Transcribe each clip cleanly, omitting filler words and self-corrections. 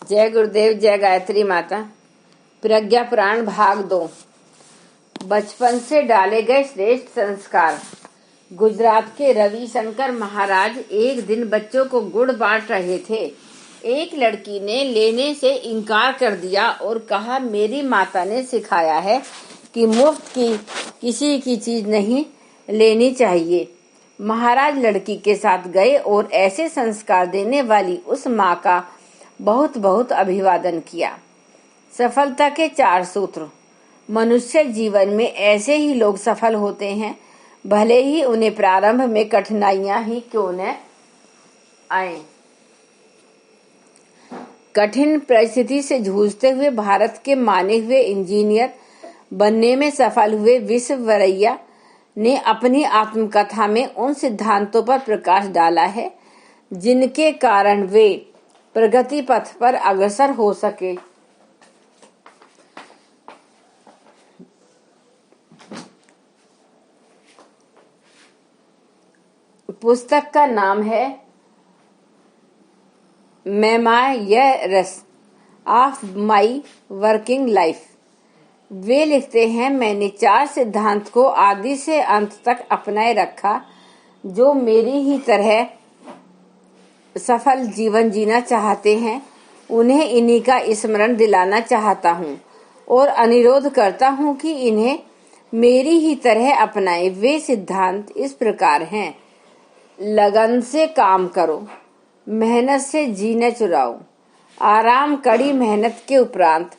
जय गुरुदेव, जय गायत्री माता। प्रज्ञा पुराण भाग 2। बचपन से डाले गए श्रेष्ठ संस्कार। गुजरात के रविशंकर महाराज एक दिन बच्चों को गुड़ बांट रहे थे। एक लड़की ने लेने से इनकार कर दिया और कहा, मेरी माता ने सिखाया है कि मुफ्त की किसी की चीज नहीं लेनी चाहिए। महाराज लड़की के साथ गए और ऐसे संस्कार देने वाली उस माँ का बहुत बहुत अभिवादन किया। सफलता के 4 सूत्र। मनुष्य जीवन में ऐसे ही लोग सफल होते हैं, भले ही उन्हें प्रारंभ में कठिनाइयां ही क्यों न आए। कठिन परिस्थिति से जूझते हुए भारत के माने हुए इंजीनियर बनने में सफल हुए विश्वेश्वरैया ने अपनी आत्मकथा में उन सिद्धांतों पर प्रकाश डाला है जिनके कारण वे प्रगति पथ पर अग्रसर हो सके। पुस्तक का नाम है memoirs of my working life. वे लिखते हैं, मैंने 4 सिद्धांत को आदि से अंत तक अपनाए रखा जो मेरी ही तरह सफल जीवन जीना चाहते हैं उन्हें इन्हीं का स्मरण दिलाना चाहता हूँ और अनुरोध करता हूँ कि इन्हें मेरी ही तरह अपनाएं। वे सिद्धांत इस प्रकार हैं। लगन से काम करो, मेहनत से जी न चुराओ, आराम कड़ी मेहनत के उपरांत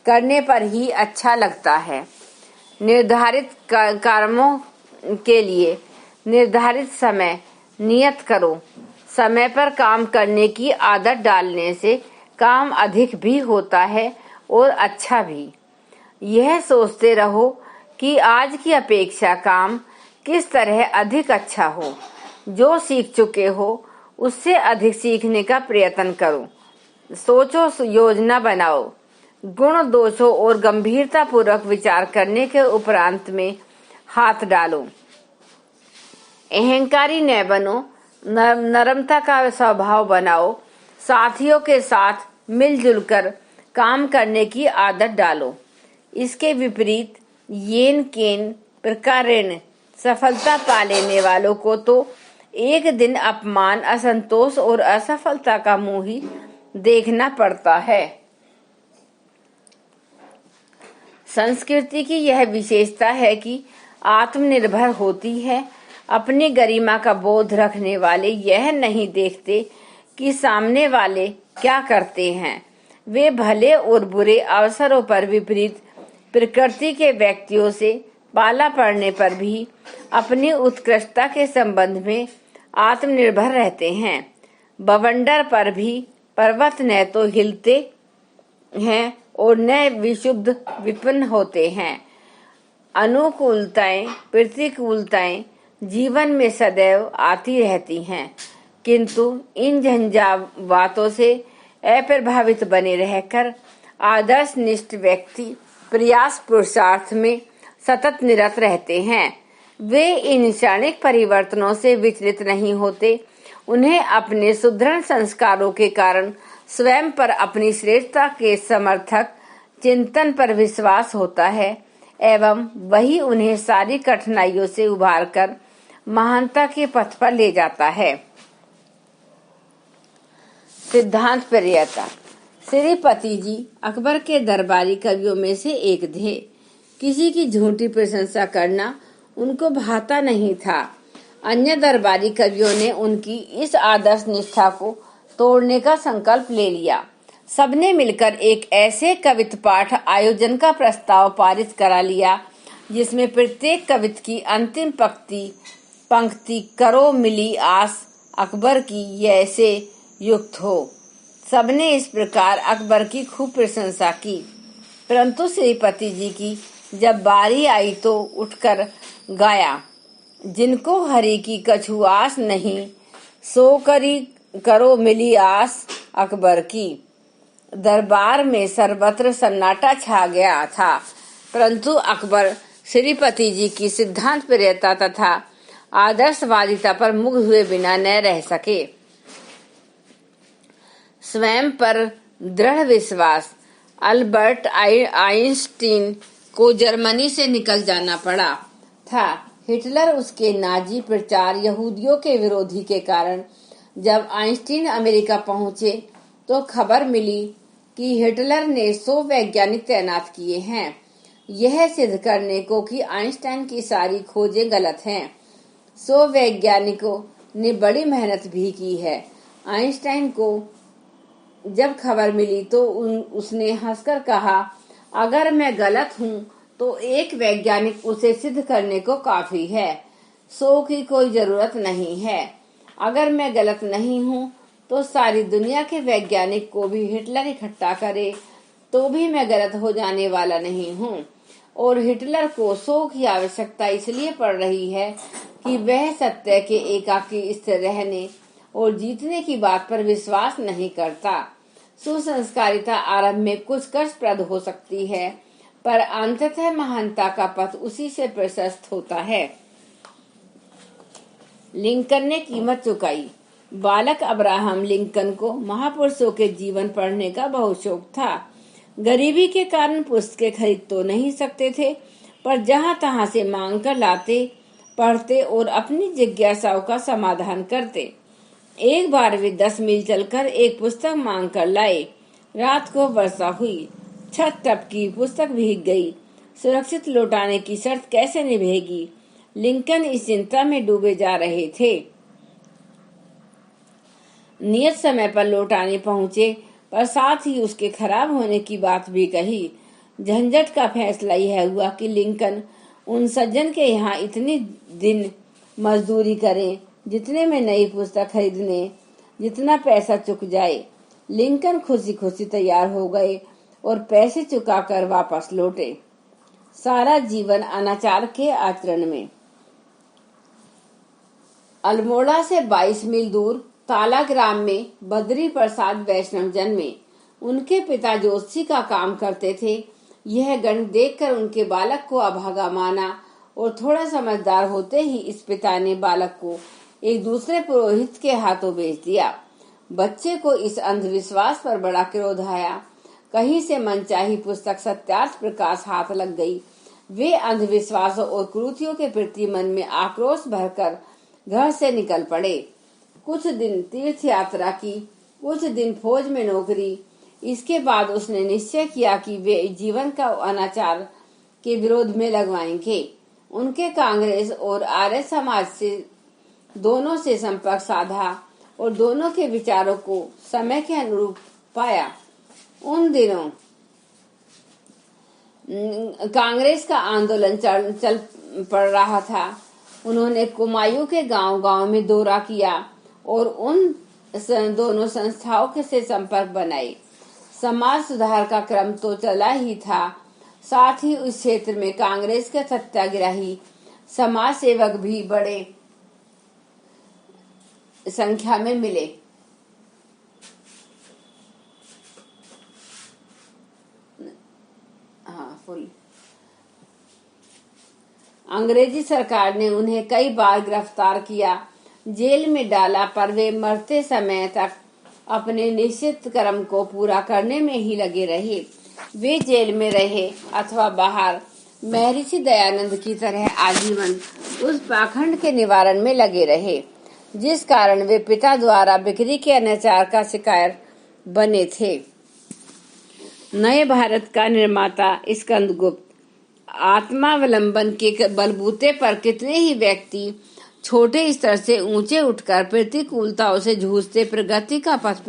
करने पर ही अच्छा लगता है। निर्धारित कर्मों के लिए निर्धारित समय नियत करो। समय पर काम करने की आदत डालने से काम अधिक भी होता है और अच्छा भी। यह सोचते रहो कि आज की अपेक्षा काम किस तरह अधिक अच्छा हो। जो सीख चुके हो उससे अधिक सीखने का प्रयत्न करो। सोचो, योजना बनाओ, गुण दोषों और गंभीरता पूर्वक विचार करने के उपरांत में हाथ डालो। अहंकारी न बनो, नरमता का स्वभाव बनाओ। साथियों के साथ मिलजुल कर काम करने की आदत डालो। इसके विपरीत येन केन प्रकारेण सफलता पा लेने वालों को तो एक दिन अपमान, असंतोष और असफलता का मुंह ही देखना पड़ता है। संस्कृति की यह विशेषता है कि आत्मनिर्भर होती है। अपनी गरिमा का बोध रखने वाले यह नहीं देखते कि सामने वाले क्या करते हैं। वे भले और बुरे अवसरों पर विपरीत प्रकृति के व्यक्तियों से पाला पड़ने पर भी अपनी उत्कृष्टता के संबंध में आत्मनिर्भर रहते हैं। बवंडर पर भी पर्वत न तो हिलते हैं और न विशुद्ध विपन्न होते हैं। अनुकूलताएं, प्रतिकूलताएं जीवन में सदैव आती रहती हैं, किंतु इन झंझावातों से अप्रभावित बने रहकर आदर्श निष्ठ व्यक्ति प्रयास पुरुषार्थ में सतत निरत रहते हैं। वे इन क्षणिक परिवर्तनों से विचलित नहीं होते। उन्हें अपने सुदृढ़ संस्कारों के कारण स्वयं पर अपनी श्रेष्ठता के समर्थक चिंतन पर विश्वास होता है एवं वही उन्हें सारी कठिनाइयों से उबार कर महानता के पथ पर ले जाता है। सिद्धांत प्रियता। श्रीपति जी अकबर के दरबारी कवियों में से एक थे। किसी की झूठी प्रशंसा करना उनको भाता नहीं था। अन्य दरबारी कवियों ने उनकी इस आदर्श निष्ठा को तोड़ने का संकल्प ले लिया। सबने मिलकर एक ऐसे कविता पाठ आयोजन का प्रस्ताव पारित करा लिया जिसमें प्रत्येक कविता की अंतिम पंक्ति करो मिली आस अकबर की ऐसे युक्त हो। सबने इस प्रकार अकबर की खूब प्रशंसा की, परंतु श्रीपति जी की जब बारी आई तो उठकर गाया, जिनको हरि की कछु आस नहीं, सो करो मिली आस अकबर की। दरबार में सर्वत्र सन्नाटा छा गया था, परंतु अकबर श्रीपति जी की सिद्धांत प्रियता तथा आदर्शवादिता पर मुग्ध हुए बिना न रह सके। स्वयं पर दृढ़ विश्वास। अल्बर्ट आइंस्टीन को जर्मनी से निकल जाना पड़ा था। हिटलर उसके नाजी प्रचार यहूदियों के विरोधी के कारण जब आइंस्टीन अमेरिका पहुंचे तो खबर मिली कि हिटलर ने 100 वैज्ञानिक तैनात किए हैं, यह सिद्ध करने को कि आइंस्टाइन की सारी खोजें गलत हैं। 100 वैज्ञानिकों ने बड़ी मेहनत भी की है। आइंस्टाइन को जब खबर मिली तो उसने हंसकर कहा, अगर मैं गलत हूँ तो एक वैज्ञानिक उसे सिद्ध करने को काफी है, 100 की कोई जरूरत नहीं है। अगर मैं गलत नहीं हूँ तो सारी दुनिया के वैज्ञानिक को भी हिटलर इकट्ठा करे तो भी मैं गलत हो जाने वाला नहीं हूँ। और हिटलर को 100 की आवश्यकता इसलिए पड़ रही है कि वह सत्य के एकाकी स्थिर रहने और जीतने की बात पर विश्वास नहीं करता। सुसंस्कारिता आरंभ में कुछ कष्टप्रद हो सकती है, पर अंततः महानता का पथ उसी से प्रशस्त होता है। लिंकन ने कीमत चुकाई। बालक अब्राहम लिंकन को महापुरुषों के जीवन पढ़ने का बहुत शौक था। गरीबी के कारण पुस्तकें खरीद तो नहीं सकते थे, पर जहां तहां से मांग कर लाते, पढ़ते और अपनी जिज्ञासाओं का समाधान करते। एक बार वे 10 मील चलकर एक पुस्तक मांग कर लाए। रात को वर्षा हुई, छत टपकी, पुस्तक भीग गई। सुरक्षित लौटाने की शर्त कैसे निभेगी? लिंकन इस चिंता में डूबे जा रहे थे। नियत समय पर लौटाने पहुंचे, पर साथ ही उसके खराब होने की बात भी कही। झंझट का फैसला यह हुआ कि लिंकन उन सज्जन के यहाँ इतनी दिन मजदूरी करें जितने में नई पुस्तक खरीदने जितना पैसा चुक जाए। लिंकन खुशी खुशी तैयार हो गए और पैसे चुकाकर वापस लौटे। सारा जीवन अनाचार के आचरण में। अल्मोड़ा से 22 मील दूर ताला ग्राम में बद्री प्रसाद वैष्णव जन्मे। उनके पिता जोशी का काम करते थे। यह गणित देखकर उनके बालक को अभागा माना और थोड़ा समझदार होते ही इस पिता ने बालक को एक दूसरे पुरोहित के हाथों बेच दिया। बच्चे को इस अंधविश्वास पर बड़ा क्रोध आया। कहीं से मनचाही पुस्तक सत्यार्थ प्रकाश हाथ लग गई। वे अंधविश्वासों और कुरीतियों के प्रति मन में आक्रोश भरकर घर से निकल पड़े। कुछ दिन तीर्थ यात्रा की, कुछ दिन फौज में नौकरी। इसके बाद उसने निश्चय किया कि वे जीवन का अनाचार के विरोध में लगवाएंगे। उनके कांग्रेस और आर्य समाज से दोनों से संपर्क साधा और दोनों के विचारों को समय के अनुरूप पाया। उन दिनों कांग्रेस का आंदोलन चल पड़ रहा था। उन्होंने कुमायूं के गांव-गांव में दौरा किया और उन दोनों संस्थाओं से संपर्क बनाए। समाज सुधार का क्रम तो चला ही था, साथ ही उस क्षेत्र में कांग्रेस के सत्याग्रही समाज सेवक भी बड़े संख्या में मिले। अंग्रेजी सरकार ने उन्हें कई बार गिरफ्तार किया, जेल में डाला, पर वे मरते समय तक अपने निश्चित कर्म को पूरा करने में ही लगे रहे। वे जेल में रहे अथवा बाहर महर्षि दयानंद की तरह आजीवन उस पाखंड के निवारण में लगे रहे जिस कारण वे पिता द्वारा बिक्री के अनाचार का शिकार बने थे। नए भारत का निर्माता स्कंदगुप्त। आत्मावलंबन के बलबूते पर कितने ही व्यक्ति छोटे स्तर से ऊंचे उठकर प्रतिकूलताओं से जूझते प्रगति का पथ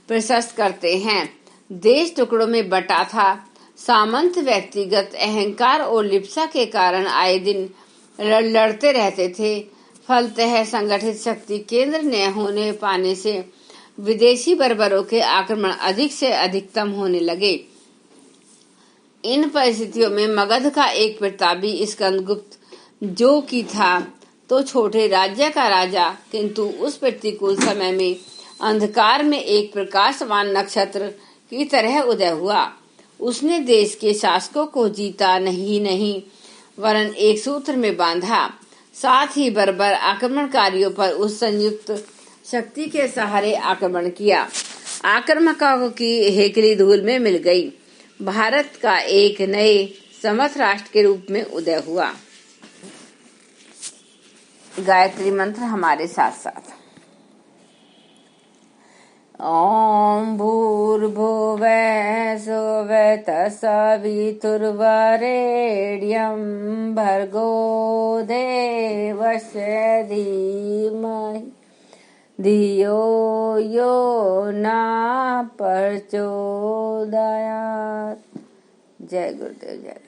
प्रशस्त करते हैं। देश टुकड़ों में बटा था। सामंत व्यक्तिगत अहंकार और लिप्सा के कारण आए दिन लड़ते रहते थे। फलतः संगठित शक्ति केंद्र न होने पाने से विदेशी बर्बरों के आक्रमण अधिक से अधिकतम होने लगे। इन परिस्थितियों में मगध का एक प्रतापी स्कंदगुप्त जो कि था तो छोटे राज्य का राजा, किंतु उस प्रतिकूल समय में अंधकार में एक प्रकाशवान नक्षत्र की तरह उदय हुआ। उसने देश के शासकों को जीता नहीं वरन एक सूत्र में बांधा। साथ ही बर्बर आक्रमणकारियों पर उस संयुक्त शक्ति के सहारे आक्रमण किया। आक्रामकों की हेकली धूल में मिल गई। भारत का एक नए समर्थ राष्ट्र के रूप में उदय हुआ। गायत्री मंत्र हमारे साथ साथ। ओम भूर्भुवः स्वः तत्सवितुर्वरेण्यं भर्गो देवस्य धीमहि धियो यो न प्रचोदयात्। जय गुरुदेव जय।